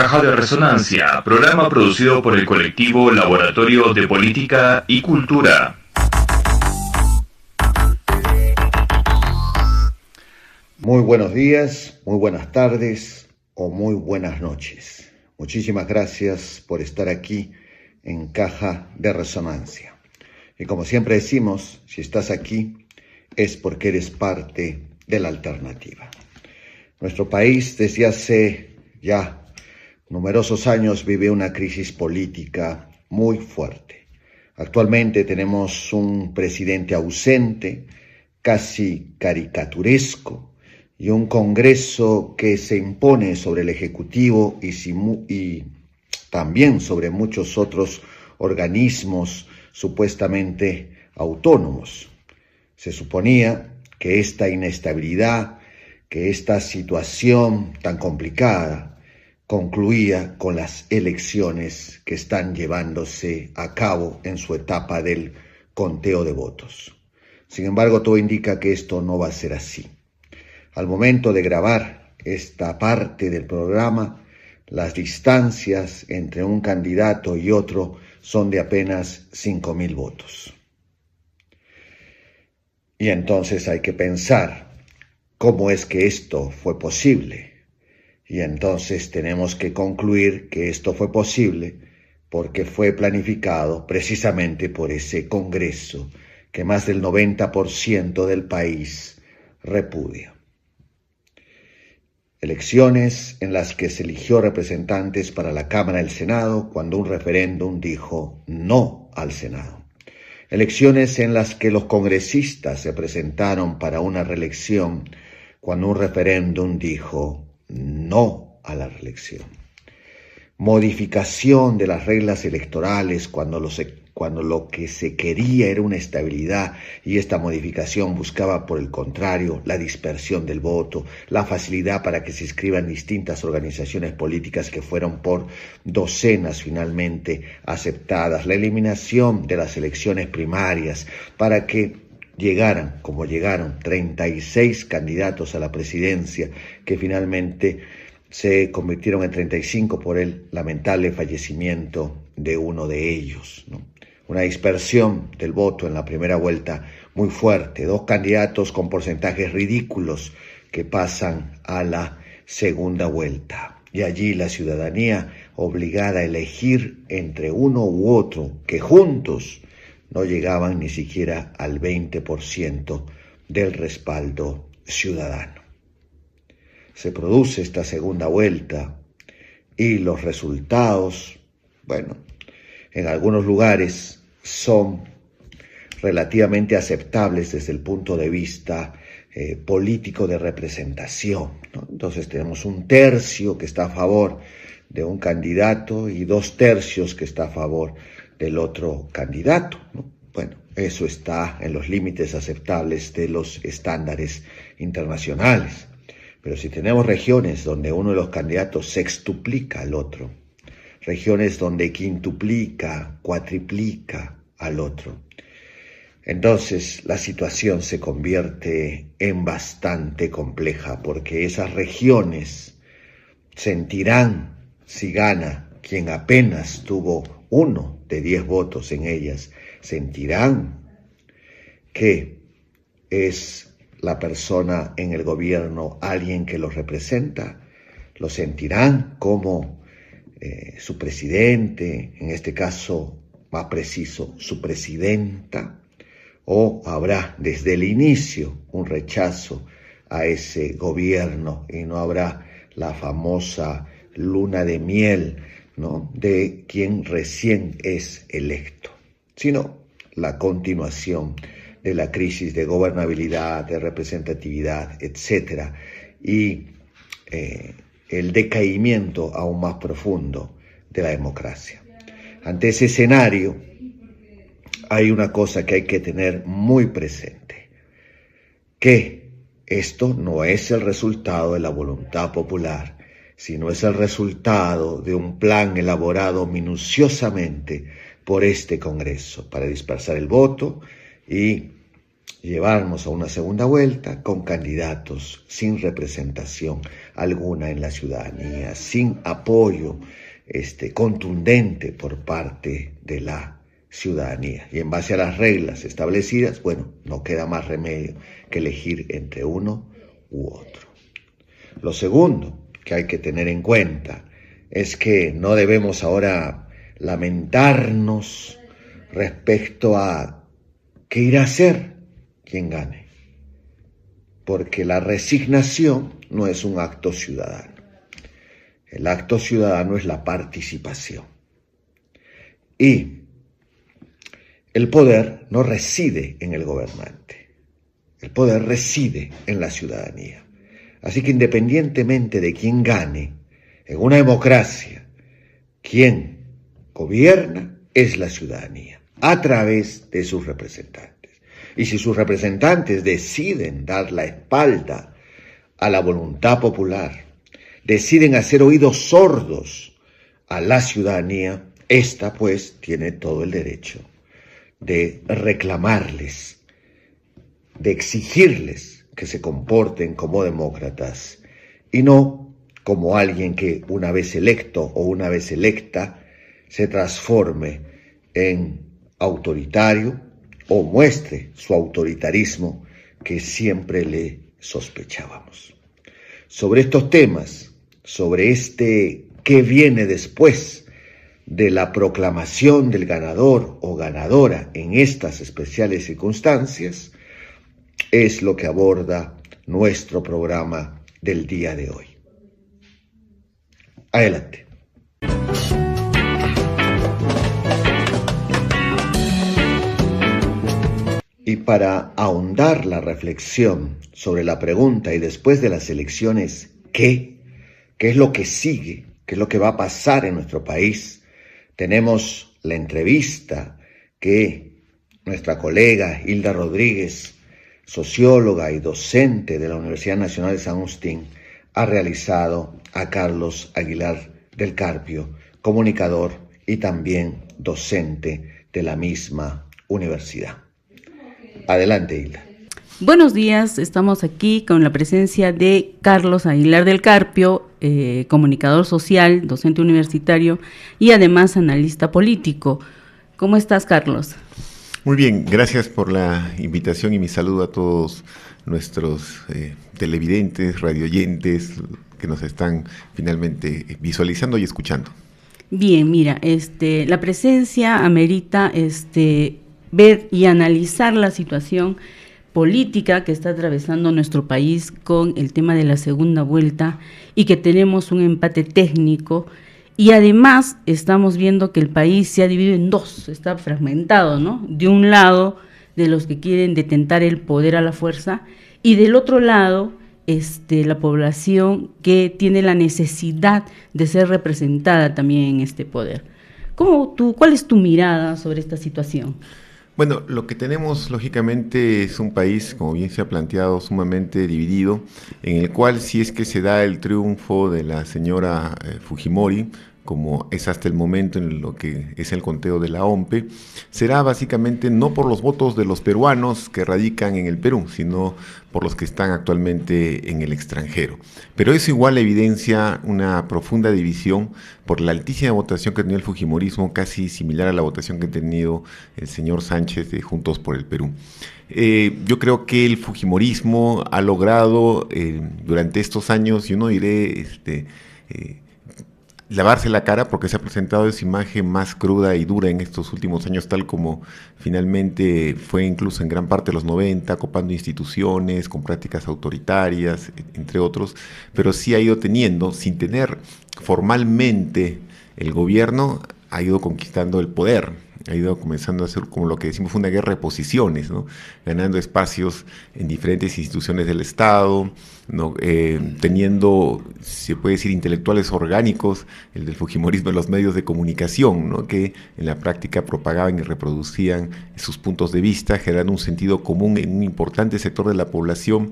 Caja de Resonancia, programa producido por el colectivo Laboratorio de Política y Cultura. Muy buenos días, muy buenas tardes o muy buenas noches. Muchísimas gracias por estar aquí en Caja de Resonancia. Y como siempre decimos, si estás aquí es porque eres parte de la alternativa. Nuestro país desde hace ya numerosos años vive una crisis política muy fuerte. Actualmente tenemos un presidente ausente, casi caricaturesco, y un Congreso que se impone sobre el Ejecutivo y también sobre muchos otros organismos supuestamente autónomos. Se suponía que esta inestabilidad, que esta situación tan complicada, concluía con las elecciones que están llevándose a cabo en su etapa del conteo de votos. Sin embargo, todo indica que esto no va a ser así. Al momento de grabar esta parte del programa, las distancias entre un candidato y otro son de apenas 5.000 votos. Y entonces hay que pensar cómo es que esto fue posible. Y entonces tenemos que concluir que esto fue posible porque fue planificado precisamente por ese Congreso que más del 90% del país repudia. Elecciones en las que se eligió representantes para la Cámara y el Senado cuando un referéndum dijo no al Senado. Elecciones en las que los congresistas se presentaron para una reelección cuando un referéndum dijo no a la reelección. Modificación de las reglas electorales cuando lo que se quería era una estabilidad y esta modificación buscaba, por el contrario, la dispersión del voto, la facilidad para que se inscriban distintas organizaciones políticas que fueron por docenas finalmente aceptadas, la eliminación de las elecciones primarias para que llegaran, como llegaron, 36 candidatos a la presidencia que finalmente se convirtieron en 35 por el lamentable fallecimiento de uno de ellos, ¿no? Una dispersión del voto en la primera vuelta muy fuerte, 2 candidatos con porcentajes ridículos que pasan a la segunda vuelta. Y allí la ciudadanía obligada a elegir entre uno u otro que juntos no llegaban ni siquiera al 20% del respaldo ciudadano. Se produce esta segunda vuelta y los resultados, bueno, en algunos lugares son relativamente aceptables desde el punto de vista político de representación, ¿no? Entonces tenemos 1/3 que está a favor de un candidato y 2/3 que está a favor del otro candidato, ¿no? Bueno, eso está en los límites aceptables de los estándares internacionales. Pero si tenemos regiones donde uno de los candidatos sextuplica al otro, regiones donde quintuplica, cuatriplica al otro, entonces la situación se convierte en bastante compleja porque esas regiones sentirán si gana quien apenas tuvo 1 de 10 votos en ellas, sentirán que es la persona en el gobierno alguien que los representa, lo sentirán como su presidente, en este caso más preciso, su presidenta, o habrá desde el inicio un rechazo a ese gobierno y no habrá la famosa luna de miel, ¿no?, de quien recién es electo, sino la continuación de la crisis de gobernabilidad, de representatividad, etcétera, y el decaimiento aún más profundo de la democracia. Ante ese escenario hay una cosa que hay que tener muy presente, que esto no es el resultado de la voluntad popular, sino es el resultado de un plan elaborado minuciosamente por este Congreso para dispersar el voto y llevarnos a una segunda vuelta con candidatos sin representación alguna en la ciudadanía, sin apoyo contundente por parte de la ciudadanía. Y en base a las reglas establecidas, bueno, no queda más remedio que elegir entre uno u otro. Lo segundo que hay que tener en cuenta es que no debemos ahora lamentarnos respecto a qué irá a hacer quien gane, porque la resignación no es un acto ciudadano. El acto ciudadano es la participación. Y el poder no reside en el gobernante, el poder reside en la ciudadanía. Así que independientemente de quién gane, en una democracia, quien gobierna es la ciudadanía, a través de sus representantes. Y si sus representantes deciden dar la espalda a la voluntad popular, deciden hacer oídos sordos a la ciudadanía, esta pues tiene todo el derecho de reclamarles, de exigirles que se comporten como demócratas y no como alguien que una vez electo o una vez electa se transforme en autoritario o muestre su autoritarismo que siempre le sospechábamos. Sobre estos temas, sobre qué viene después de la proclamación del ganador o ganadora en estas especiales circunstancias, es lo que aborda nuestro programa del día de hoy. Adelante. Y para ahondar la reflexión sobre la pregunta y después de las elecciones, ¿qué es lo que sigue? ¿Qué es lo que va a pasar en nuestro país? Tenemos la entrevista que nuestra colega Hilda Rodríguez, socióloga y docente de la Universidad Nacional de San Agustín, ha realizado a Carlos Aguilar del Carpio, comunicador y también docente de la misma universidad. Adelante, Hilda. Buenos días, estamos aquí con la presencia de Carlos Aguilar del Carpio, comunicador social, docente universitario y además analista político. ¿Cómo estás, Carlos? Muy bien, gracias por la invitación y mi saludo a todos nuestros televidentes, radioyentes que nos están finalmente visualizando y escuchando. Bien, mira, la presencia amerita ver y analizar la situación política que está atravesando nuestro país con el tema de la segunda vuelta y que tenemos un empate técnico y además estamos viendo que el país se ha dividido en dos, está fragmentado, ¿no? De un lado, de los que quieren detentar el poder a la fuerza y del otro lado, la población que tiene la necesidad de ser representada también en este poder. ¿Cuál es tu mirada sobre esta situación? Bueno, lo que tenemos lógicamente es un país, como bien se ha planteado, sumamente dividido, en el cual si es que se da el triunfo de la señora Fujimori, como es hasta el momento en lo que es el conteo de la OMPE, será básicamente no por los votos de los peruanos que radican en el Perú, sino por los que están actualmente en el extranjero. Pero eso igual evidencia una profunda división por la altísima votación que ha tenido el fujimorismo, casi similar a la votación que ha tenido el señor Sánchez de Juntos por el Perú. Yo creo que el fujimorismo ha logrado durante estos años, yo no diré lavarse la cara, porque se ha presentado esa imagen más cruda y dura en estos últimos años, tal como finalmente fue incluso en gran parte de los 90, copando instituciones, con prácticas autoritarias, entre otros, pero sí ha ido teniendo, sin tener formalmente el gobierno, ha ido conquistando el poder, ha ido comenzando a hacer como lo que decimos una guerra de posiciones, ¿no? Ganando espacios en diferentes instituciones del Estado, ¿no? Teniendo, se puede decir, intelectuales orgánicos, el del fujimorismo en los medios de comunicación, ¿no? Que en la práctica propagaban y reproducían sus puntos de vista, generando un sentido común en un importante sector de la población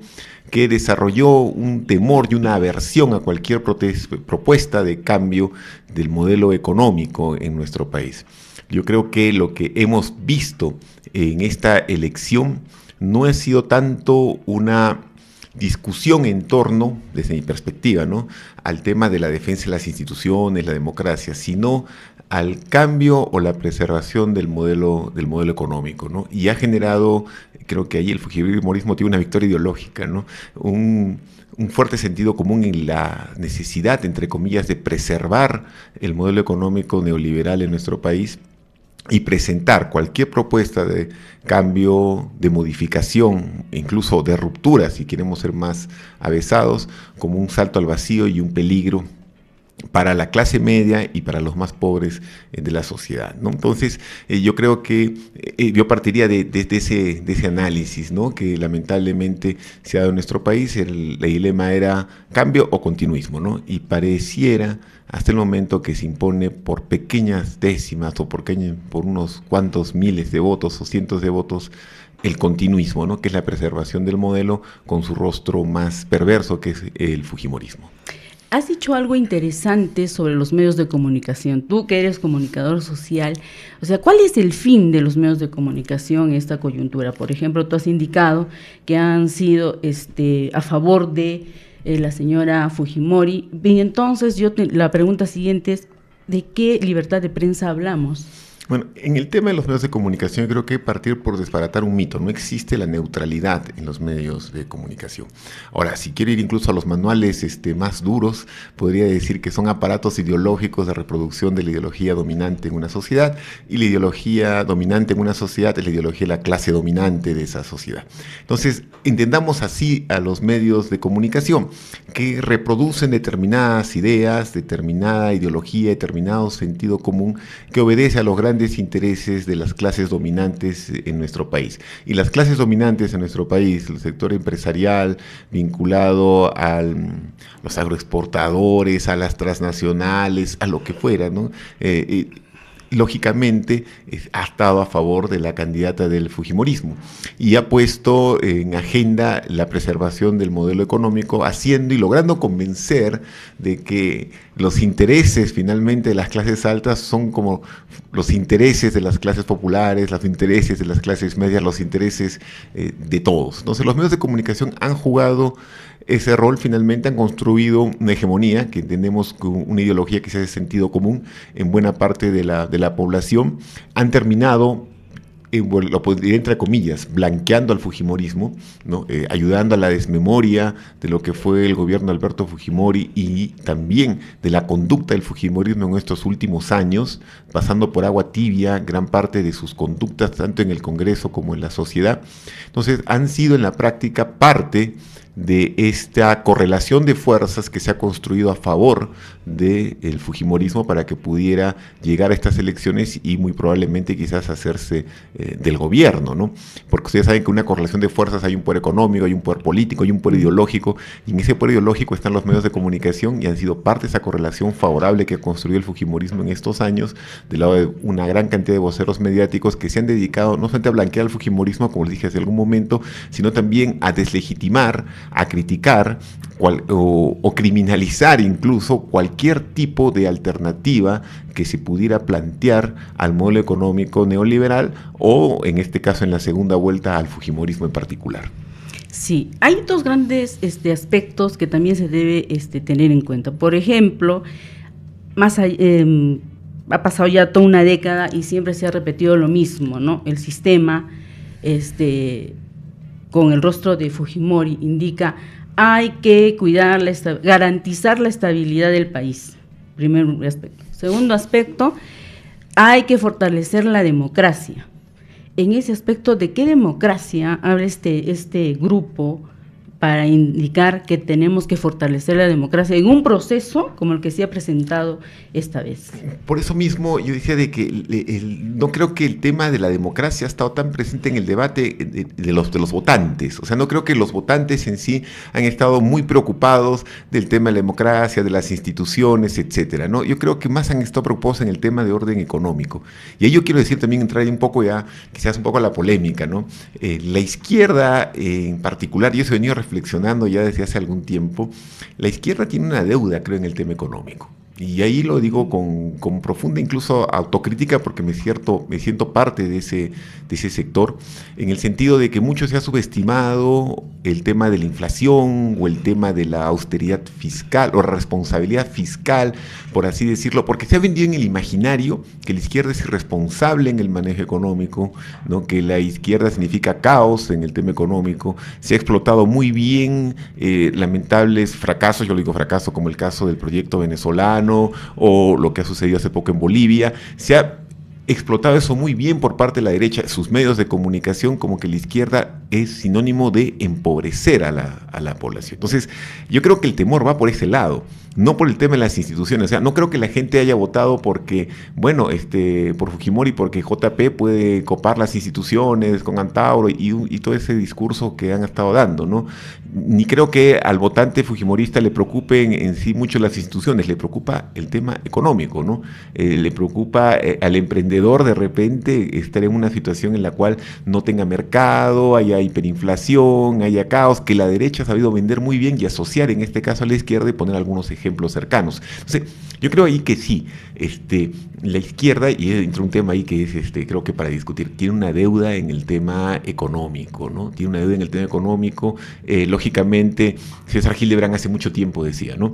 que desarrolló un temor y una aversión a cualquier propuesta de cambio del modelo económico en nuestro país. Yo creo que lo que hemos visto en esta elección no ha sido tanto una discusión en torno, desde mi perspectiva, ¿no?, al tema de la defensa de las instituciones, la democracia, sino al cambio o la preservación del modelo económico, ¿no? Y ha generado, creo que ahí el fujimorismo tiene una victoria ideológica, ¿no?, un fuerte sentido común en la necesidad, entre comillas, de preservar el modelo económico neoliberal en nuestro país y presentar cualquier propuesta de cambio, de modificación, incluso de ruptura, si queremos ser más avesados, como un salto al vacío y un peligro para la clase media y para los más pobres de la sociedad, ¿no? Entonces, yo creo que yo partiría de ese análisis, ¿no?, que lamentablemente se ha dado en nuestro país. El dilema era cambio o continuismo, ¿no? Y pareciera hasta el momento que se impone por pequeñas décimas o por unos cuantos miles de votos o cientos de votos el continuismo, ¿no?, que es la preservación del modelo con su rostro más perverso, que es el fujimorismo. Has dicho algo interesante sobre los medios de comunicación. Tú que eres comunicador social, o sea, ¿cuál es el fin de los medios de comunicación en esta coyuntura? Por ejemplo, tú has indicado que han sido a favor de la señora Fujimori. Y entonces la pregunta siguiente es, ¿de qué libertad de prensa hablamos? Bueno, en el tema de los medios de comunicación creo que hay que partir por desbaratar un mito. No existe la neutralidad en los medios de comunicación. Ahora, si quiero ir incluso a los manuales más duros, podría decir que son aparatos ideológicos de reproducción de la ideología dominante en una sociedad, y la ideología dominante en una sociedad es la ideología de la clase dominante de esa sociedad. Entonces, entendamos así a los medios de comunicación, que reproducen determinadas ideas, determinada ideología, determinado sentido común, que obedece a los grandes intereses de las clases dominantes en nuestro país. Y las clases dominantes en nuestro país, el sector empresarial vinculado a los agroexportadores, a las transnacionales, a lo que fuera, ¿no?, lógicamente ha estado a favor de la candidata del fujimorismo y ha puesto en agenda la preservación del modelo económico, haciendo y logrando convencer de que los intereses finalmente de las clases altas son como los intereses de las clases populares, los intereses de las clases medias, los intereses de todos. Entonces los medios de comunicación han jugado ese rol, finalmente han construido una hegemonía que entendemos como una ideología que se hace sentido común en buena parte de la población. Han terminado, lo podría entre comillas, blanqueando al fujimorismo, ¿no?, ayudando a la desmemoria de lo que fue el gobierno de Alberto Fujimori y también de la conducta del fujimorismo en estos últimos años, pasando por agua tibia gran parte de sus conductas, tanto en el Congreso como en la sociedad. Entonces han sido en la práctica parte de esta correlación de fuerzas que se ha construido a favor del fujimorismo para que pudiera llegar a estas elecciones y muy probablemente quizás hacerse del gobierno, ¿no? Porque ustedes saben que una correlación de fuerzas, hay un poder económico, hay un poder político, hay un poder ideológico, y en ese poder ideológico están los medios de comunicación y han sido parte de esa correlación favorable que construyó el fujimorismo en estos años, del lado de una gran cantidad de voceros mediáticos que se han dedicado no solamente a blanquear al fujimorismo, como les dije hace algún momento, sino también a deslegitimar, a criticar o criminalizar incluso cualquier tipo de alternativa que se pudiera plantear al modelo económico neoliberal o, en este caso, en la segunda vuelta, al fujimorismo en particular. Sí, hay dos grandes aspectos que también se debe tener en cuenta. Por ejemplo, ha pasado ya toda una década y siempre se ha repetido lo mismo, ¿no? El sistema con el rostro de Fujimori indica: hay que cuidar, garantizar la estabilidad del país. Primer aspecto. Segundo aspecto, hay que fortalecer la democracia. En ese aspecto, ¿de qué democracia habla este grupo para indicar que tenemos que fortalecer la democracia en un proceso como el que se ha presentado esta vez? Por eso mismo yo decía de que no creo que el tema de la democracia ha estado tan presente en el debate de los votantes. O sea, no creo que los votantes en sí han estado muy preocupados del tema de la democracia, de las instituciones, etcétera, ¿no? Yo creo que más han estado preocupados en el tema de orden económico. Y ahí yo quiero decir también, entrar un poco ya, quizás un poco a la polémica, ¿no? La izquierda en particular, y eso he venido reflexionando ya desde hace algún tiempo, la izquierda tiene una deuda, creo, en el tema económico. Y ahí lo digo con profunda incluso autocrítica, porque me siento parte de ese sector, en el sentido de que mucho se ha subestimado el tema de la inflación o el tema de la austeridad fiscal o responsabilidad fiscal, por así decirlo, porque se ha vendido en el imaginario que la izquierda es irresponsable en el manejo económico, ¿no? Que la izquierda significa caos en el tema económico. Se ha explotado muy bien lamentables fracasos, yo lo digo fracaso como el caso del proyecto venezolano o lo que ha sucedido hace poco en Bolivia. Se ha explotado eso muy bien por parte de la derecha, sus medios de comunicación, como que la izquierda es sinónimo de empobrecer a la población. Entonces, yo creo que el temor va por ese lado, no por el tema de las instituciones. O sea, no creo que la gente haya votado porque, bueno, por Fujimori, porque JP puede copar las instituciones con Antauro y todo ese discurso que han estado dando, ¿no? Ni creo que al votante fujimorista le preocupen en sí mucho las instituciones, le preocupa el tema económico, ¿no? Le preocupa al emprendedor de repente estar en una situación en la cual no tenga mercado, haya hiperinflación, haya caos, que la derecha ha sabido vender muy bien y asociar en este caso a la izquierda y poner algunos ejemplos cercanos. Entonces, yo creo ahí que sí, la izquierda, y entra un tema ahí que es, creo que para discutir, tiene una deuda en el tema económico, ¿no? Tiene una deuda en el tema económico, lógicamente, César Hildebrand hace mucho tiempo decía, ¿no?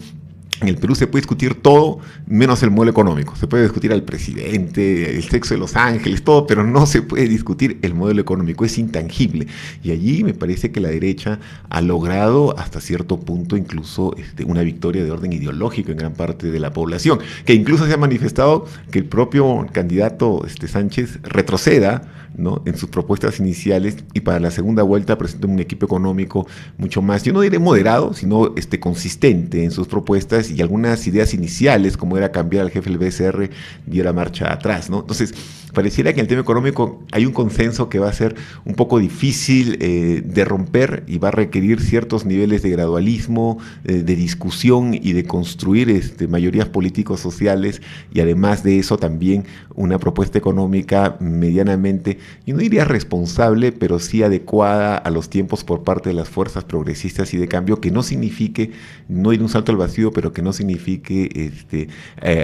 En el Perú se puede discutir todo menos el modelo económico. Se puede discutir al presidente, el sexo de los ángeles, todo, pero no se puede discutir el modelo económico. Es intangible. Y allí me parece que la derecha ha logrado hasta cierto punto incluso una victoria de orden ideológico en gran parte de la población, que incluso se ha manifestado que el propio candidato Sánchez retroceda, ¿no?, en sus propuestas iniciales, y para la segunda vuelta presentó un equipo económico mucho más, yo no diré moderado, sino consistente en sus propuestas, y algunas ideas iniciales, como era cambiar al jefe del BCR, diera marcha atrás, ¿no? Entonces, pareciera que en el tema económico hay un consenso que va a ser un poco difícil de romper y va a requerir ciertos niveles de gradualismo, de discusión y de construir mayorías políticos sociales, y además de eso también una propuesta económica medianamente, yo no diría responsable, pero sí adecuada a los tiempos por parte de las fuerzas progresistas y de cambio, que no signifique, no ir un salto al vacío, pero que no signifique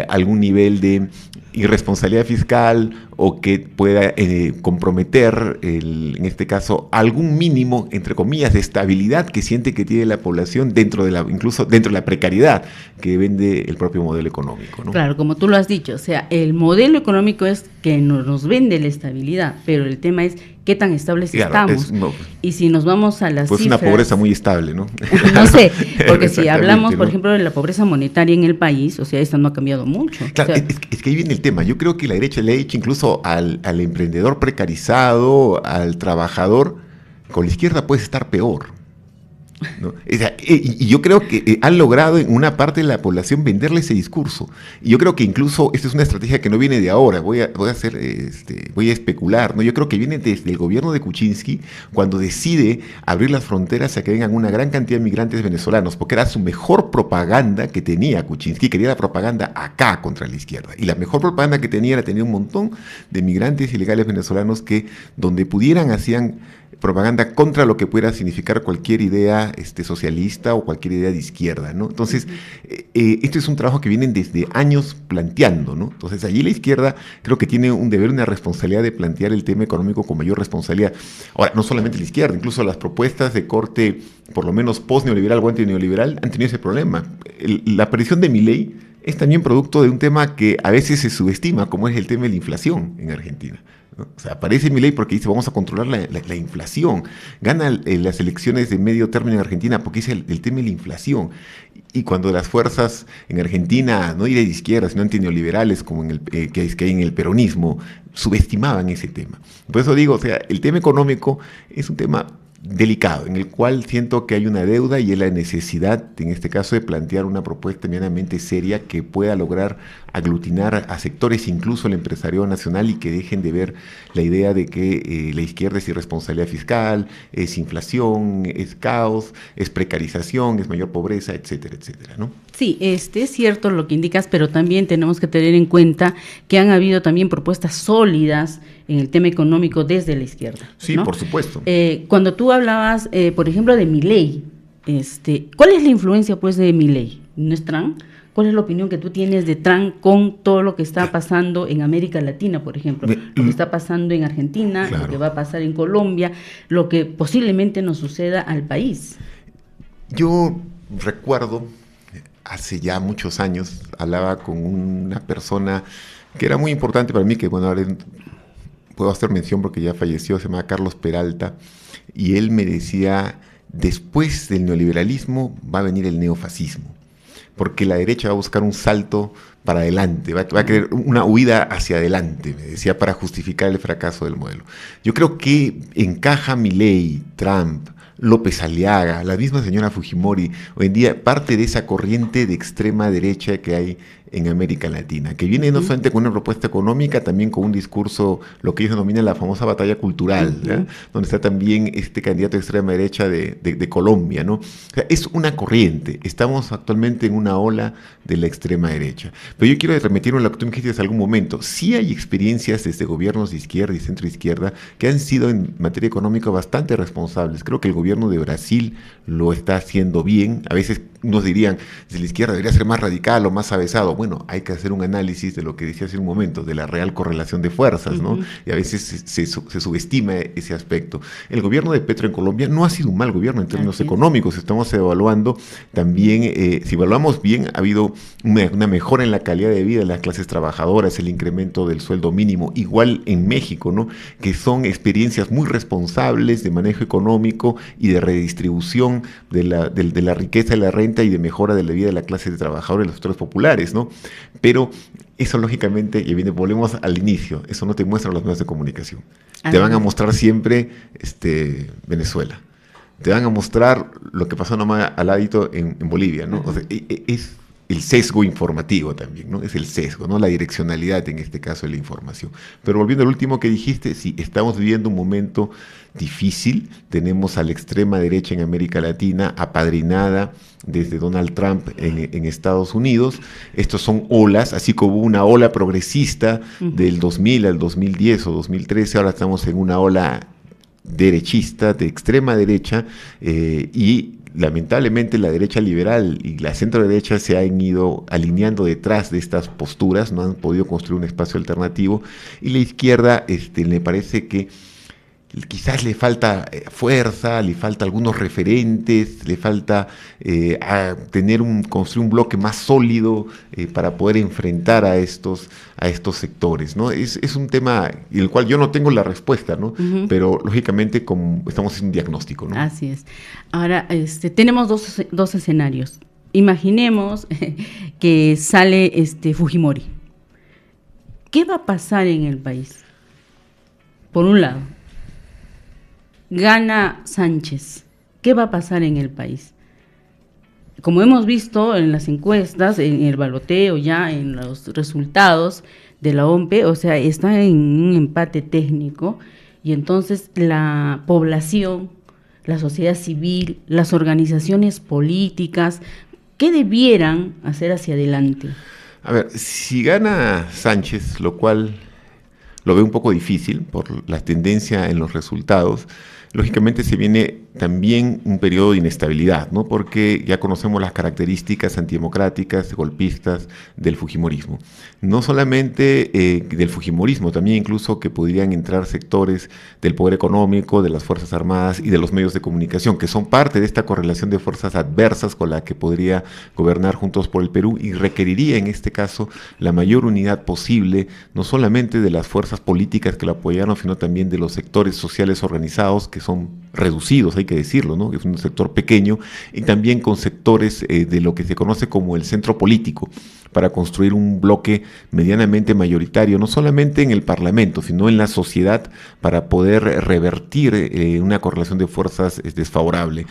algún nivel de irresponsabilidad fiscal o que pueda comprometer, en este caso, algún mínimo, entre comillas, de estabilidad que siente que tiene la población incluso dentro de la precariedad que vende el propio modelo económico, ¿no? Claro, como tú lo has dicho, o sea, el modelo económico es que nos vende la estabilidad, pero el tema es qué tan estables estamos. Y si nos vamos a las pues cifras... Pues una pobreza muy estable, ¿no? No sé, porque si hablamos, por ejemplo, de la pobreza monetaria en el país, o sea, esta no ha cambiado mucho. Claro, o sea, es que ahí viene el tema. Yo creo que la derecha le ha dicho incluso al emprendedor precarizado, al trabajador, con la izquierda puedes estar peor, ¿no? O sea, y yo creo que han logrado en una parte de la población venderle ese discurso. Y yo creo que incluso esta es una estrategia que no viene de ahora. Voy a especular, ¿no? Yo creo que viene desde el gobierno de Kuczynski, cuando decide abrir las fronteras a que vengan una gran cantidad de migrantes venezolanos, porque era su mejor propaganda que tenía Kuczynski. Quería la propaganda acá contra la izquierda. Y la mejor propaganda que tenía era tener un montón de migrantes ilegales venezolanos que donde pudieran hacían propaganda contra lo que pudiera significar cualquier idea socialista o cualquier idea de izquierda, ¿no? Entonces, esto es un trabajo que vienen desde años planteando, ¿no? Entonces, allí la izquierda creo que tiene un deber, una responsabilidad de plantear el tema económico con mayor responsabilidad. Ahora, no solamente la izquierda, incluso las propuestas de corte, por lo menos post-neoliberal o anti-neoliberal, han tenido ese problema. La aparición de Milei es también producto de un tema que a veces se subestima, como es el tema de la inflación en Argentina, ¿no? O sea, aparece Milei porque dice vamos a controlar la inflación. Gana las elecciones de medio término en Argentina porque dice el tema de la inflación. Y cuando las fuerzas en Argentina, no diré de izquierda, sino antineoliberales, como que hay en el peronismo, subestimaban ese tema. Por eso digo, o sea, el tema económico es un tema delicado, en el cual siento que hay una deuda y es la necesidad, en este caso, de plantear una propuesta medianamente seria que pueda lograr aglutinar a sectores, incluso el empresariado nacional, y que dejen de ver la idea de que la izquierda es irresponsabilidad fiscal, es inflación, es caos, es precarización, es mayor pobreza, etcétera, etcétera, ¿no? Sí, es cierto lo que indicas, pero también tenemos que tener en cuenta que han habido también propuestas sólidas en el tema económico desde la izquierda, sí, ¿no? Por supuesto. Cuando tú hablabas, por ejemplo, de Milei, ¿cuál es la influencia, pues, de Milei? ¿No es Trump? ¿Cuál es la opinión que tú tienes de Trump con todo lo que está pasando en América Latina, por ejemplo? Lo que está pasando en Argentina, claro, lo que va a pasar en Colombia, lo que posiblemente nos suceda al país. Yo recuerdo, hace ya muchos años, hablaba con una persona que era muy importante para mí, que bueno, ahora puedo hacer mención porque ya falleció, se llama Carlos Peralta, y él me decía, después del neoliberalismo va a venir el neofascismo, porque la derecha va a buscar un salto para adelante, va a querer una huida hacia adelante, me decía, para justificar el fracaso del modelo. Yo creo que encaja Milei, Trump, López Aliaga, la misma señora Fujimori, hoy en día parte de esa corriente de extrema derecha que hay en América Latina, que viene no solamente con una propuesta económica, también con un discurso, lo que ellos denominan la famosa batalla cultural, ¿ya? Donde está también este candidato de extrema derecha de Colombia, ¿no? O sea, es una corriente, estamos actualmente en una ola de la extrema derecha. Pero yo quiero remitirme a lo que tú me dijiste hace algún momento. Sí hay experiencias desde gobiernos de izquierda y centro izquierda que han sido en materia económica bastante responsables. Creo que el gobierno de Brasil lo está haciendo bien. A veces nos dirían, si la izquierda debería ser más radical o más avesado. Bueno, hay que hacer un análisis de lo que decía hace un momento, de la real correlación de fuerzas, ¿no? Y a veces se subestima ese aspecto. El gobierno de Petro en Colombia no ha sido un mal gobierno en términos económicos. Estamos evaluando también, si evaluamos bien, ha habido una mejora en la calidad de vida de las clases trabajadoras, el incremento del sueldo mínimo, igual en México, ¿no? Que son experiencias muy responsables de manejo económico y de redistribución de la riqueza, de la renta y de mejora de la vida de la clase de trabajadores y los sectores populares, ¿no? Pero eso lógicamente, y volvemos al inicio, eso no te muestra los medios de comunicación. Te van a mostrar siempre Venezuela. Te van a mostrar lo que pasó nomás al ladito en Bolivia, ¿no? O sea, es el sesgo informativo también, ¿no? Es el sesgo, ¿no? La direccionalidad en este caso de la información. Pero volviendo al último que dijiste, sí, estamos viviendo un momento difícil. Tenemos a la extrema derecha en América Latina apadrinada desde Donald Trump en Estados Unidos. Estos son olas, así como hubo una ola progresista del 2000 al 2010 o 2013, ahora estamos en una ola derechista, de extrema derecha, y lamentablemente la derecha liberal y la centro derecha se han ido alineando detrás de estas posturas, no han podido construir un espacio alternativo, y la izquierda me parece que quizás le falta fuerza, le falta algunos referentes, le falta construir un bloque más sólido para poder enfrentar a estos sectores, ¿no? Es un tema en el cual yo no tengo la respuesta, ¿no? Pero lógicamente estamos en un diagnóstico, ¿no? Así es. Ahora, tenemos dos escenarios. Imaginemos que sale Fujimori. ¿Qué va a pasar en el país? Por un lado, gana Sánchez. ¿Qué va a pasar en el país? Como hemos visto en las encuestas, en el baloteo ya, en los resultados de la OMPE, o sea, está en un empate técnico, y entonces la población, la sociedad civil, las organizaciones políticas, ¿qué debieran hacer hacia adelante? A ver, si gana Sánchez, lo cual lo veo un poco difícil por la tendencia en los resultados, lógicamente se viene también un periodo de inestabilidad, ¿no? Porque ya conocemos las características antidemocráticas, golpistas del fujimorismo. No solamente del fujimorismo, también incluso que podrían entrar sectores del poder económico, de las Fuerzas Armadas y de los medios de comunicación, que son parte de esta correlación de fuerzas adversas con la que podría gobernar Juntos por el Perú, y requeriría en este caso la mayor unidad posible, no solamente de las fuerzas políticas que lo apoyaron, sino también de los sectores sociales organizados, que son reducidos, hay que decirlo, ¿no? Es un sector pequeño, y también con sectores de lo que se conoce como el centro político, para construir un bloque medianamente mayoritario, no solamente en el Parlamento, sino en la sociedad, para poder revertir una correlación de fuerzas desfavorable,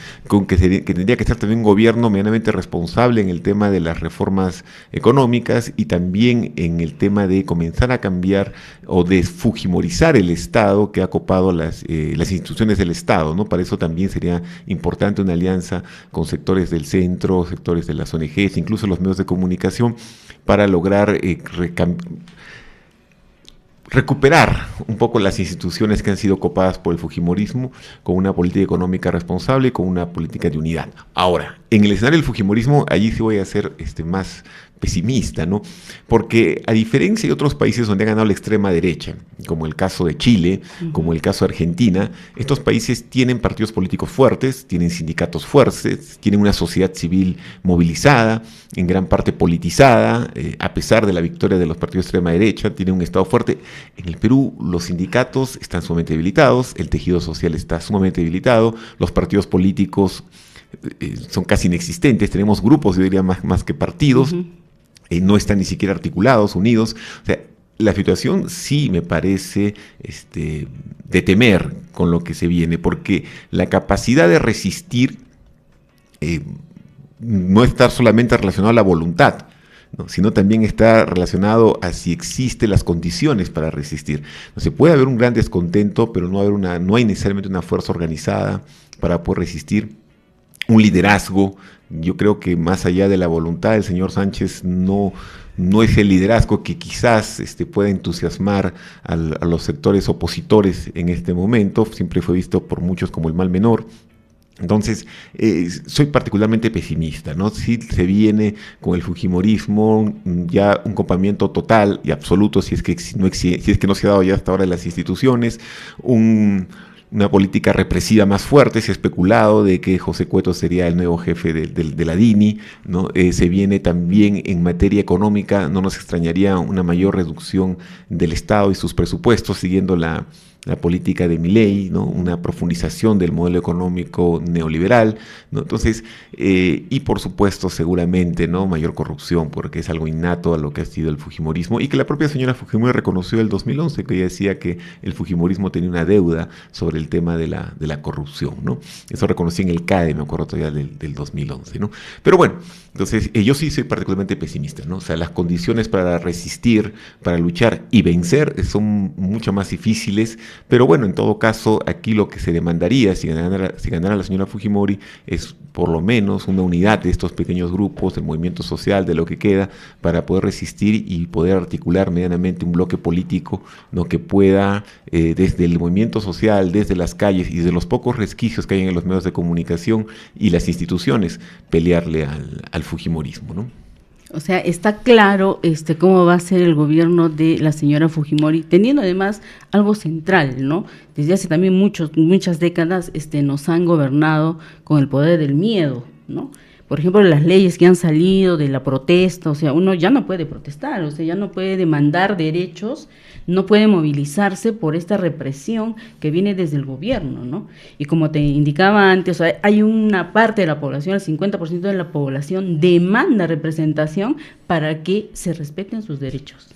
que tendría que ser también un gobierno medianamente responsable en el tema de las reformas económicas y también en el tema de comenzar a cambiar o desfujimorizar el Estado, que ha copado las instituciones del Estado, ¿no? Para eso también sería importante una alianza con sectores del centro, sectores de las ONGs, incluso los medios de comunicación, para lograr recuperar un poco las instituciones que han sido copadas por el fujimorismo con una política económica responsable y con una política de unidad. Ahora, en el escenario del fujimorismo, allí sí voy a ser más pesimista, ¿no? Porque a diferencia de otros países donde ha ganado la extrema derecha, como el caso de Chile, como el caso de Argentina, estos países tienen partidos políticos fuertes, tienen sindicatos fuertes, tienen una sociedad civil movilizada, en gran parte politizada, a pesar de la victoria de los partidos de extrema derecha, tienen un Estado fuerte. En el Perú los sindicatos están sumamente debilitados, el tejido social está sumamente debilitado, los partidos políticos son casi inexistentes, tenemos grupos, yo diría, más que partidos, no están ni siquiera articulados, unidos. O sea, la situación sí me parece de temer con lo que se viene, porque la capacidad de resistir no está solamente relacionada a la voluntad, ¿no? Sino también está relacionado a si existen las condiciones para resistir. No se puede haber un gran descontento, pero no hay necesariamente una fuerza organizada para poder resistir. Un liderazgo, yo creo que más allá de la voluntad del señor Sánchez no es el liderazgo que quizás pueda entusiasmar a los sectores opositores en este momento, siempre fue visto por muchos como el mal menor. Entonces, soy particularmente pesimista, ¿no? Si se viene con el fujimorismo ya un copamiento total y absoluto, si es que no se ha dado ya hasta ahora en las instituciones, una política represiva más fuerte, se ha especulado de que José Cueto sería el nuevo jefe de la DINI, ¿no? Se viene también en materia económica, no nos extrañaría una mayor reducción del Estado y sus presupuestos, siguiendo la política de Milei, ¿no? Una profundización del modelo económico neoliberal, ¿no? Entonces, y por supuesto, seguramente, ¿no? Mayor corrupción, porque es algo innato a lo que ha sido el fujimorismo, y que la propia señora Fujimori reconoció en el 2011, que ella decía que el fujimorismo tenía una deuda sobre el tema de la corrupción, ¿no? Eso reconocí en el CADE, me acuerdo todavía del 2011, ¿no? Pero bueno, entonces yo sí soy particularmente pesimista, ¿no? O sea, las condiciones para resistir, para luchar y vencer son mucho más difíciles. Pero bueno, en todo caso, aquí lo que se demandaría, si ganara la señora Fujimori, es por lo menos una unidad de estos pequeños grupos, del movimiento social, de lo que queda, para poder resistir y poder articular medianamente un bloque político, ¿no? Que pueda, desde el movimiento social, desde las calles y desde los pocos resquicios que hay en los medios de comunicación y las instituciones, pelearle al fujimorismo, ¿no? O sea, está claro cómo va a ser el gobierno de la señora Fujimori, teniendo además algo central, ¿no? Desde hace también muchas décadas nos han gobernado con el poder del miedo, ¿no? Por ejemplo, las leyes que han salido de la protesta, o sea, uno ya no puede protestar, o sea, ya no puede demandar derechos, no puede movilizarse por esta represión que viene desde el gobierno, ¿no? Y como te indicaba antes, o sea, hay una parte de la población, el 50% de la población demanda representación para que se respeten sus derechos.